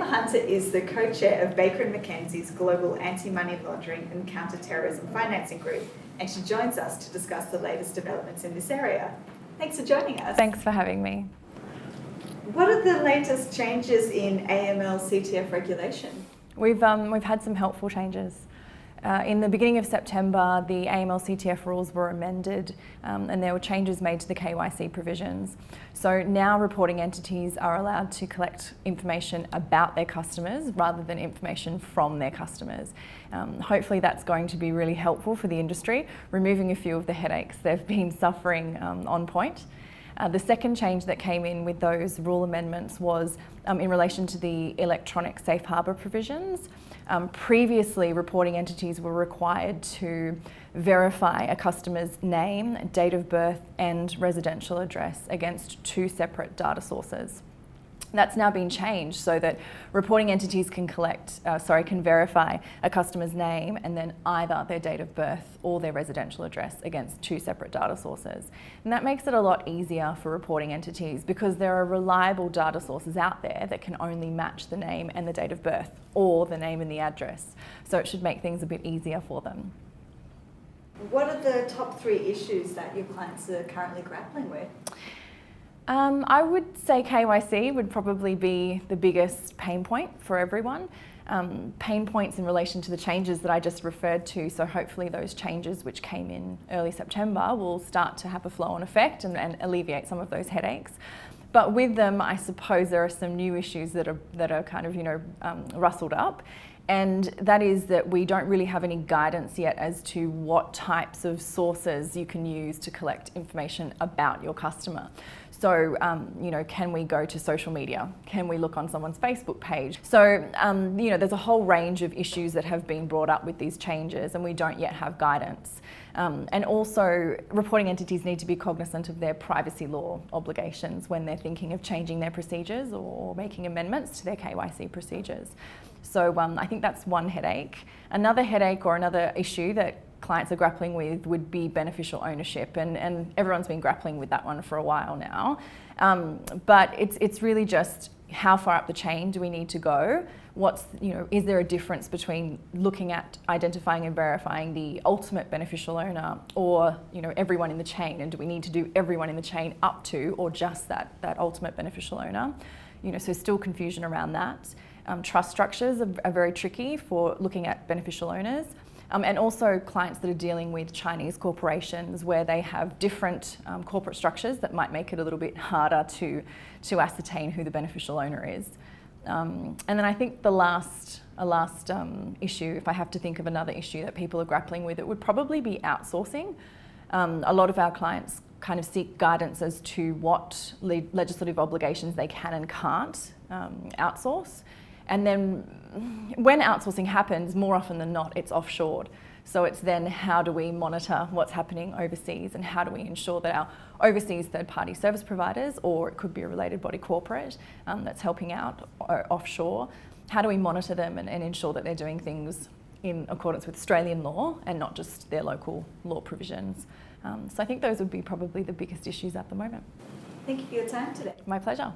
Hunter is the co-chair of Baker & McKenzie's Global Anti-Money Laundering and Counter-Terrorism Financing Group, and she joins us to discuss the latest developments in this area. Thanks for joining us. Thanks for having me. What are the latest changes in AMLCTF regulation? We've had some helpful changes. In the beginning of September, the AMLCTF rules were amended and there were changes made to the KYC provisions. So now reporting entities are allowed to collect information about their customers rather than information from their customers. Hopefully that's going to be really helpful for the industry, removing a few of the headaches they've been suffering on point. The second change that came in with those rule amendments was in relation to the electronic safe harbour provisions. Previously, reporting entities were required to verify a customer's name, date of birth and residential address against two separate data sources. That's now been changed so that reporting entities can verify a customer's name and then either their date of birth or their residential address against two separate data sources. And that makes it a lot easier for reporting entities because there are reliable data sources out there that can only match the name and the date of birth or the name and the address. So it should make things a bit easier for them. What are the top 3 issues that your clients are currently grappling with? I would say KYC would probably be the biggest pain point for everyone. Pain points in relation to the changes that I just referred to, so hopefully those changes which came in early September will start to have a flow-on effect and alleviate some of those headaches. But with them, I suppose there are some new issues that are kind of, rustled up. And that is that we don't really have any guidance yet as to what types of sources you can use to collect information about your customer. So, can we go to social media? Can we look on someone's Facebook page? So, there's a whole range of issues that have been brought up with these changes and we don't yet have guidance. And also, reporting entities need to be cognizant of their privacy law obligations when they're thinking of changing their procedures or making amendments to their KYC procedures. So I think that's one headache. Another headache or another issue that clients are grappling with would be beneficial ownership, and everyone's been grappling with that one for a while now. But it's really just how far up the chain do we need to go? Is there a difference between looking at identifying and verifying the ultimate beneficial owner or, everyone in the chain, and do we need to do everyone in the chain up to or just that ultimate beneficial owner? So still confusion around that. Trust structures are very tricky for looking at beneficial owners. And also clients that are dealing with Chinese corporations where they have different corporate structures that might make it a little bit harder to ascertain who the beneficial owner is. And then I think a last issue, if I have to think of another issue that people are grappling with, it would probably be outsourcing. A lot of our clients kind of seek guidance as to what legislative obligations they can and can't outsource. And then when outsourcing happens, more often than not, it's offshored. So it's then how do we monitor what's happening overseas and how do we ensure that our overseas third-party service providers, or it could be a related body corporate that's helping out offshore, how do we monitor them and ensure that they're doing things in accordance with Australian law and not just their local law provisions. So I think those would be probably the biggest issues at the moment. Thank you for your time today. My pleasure.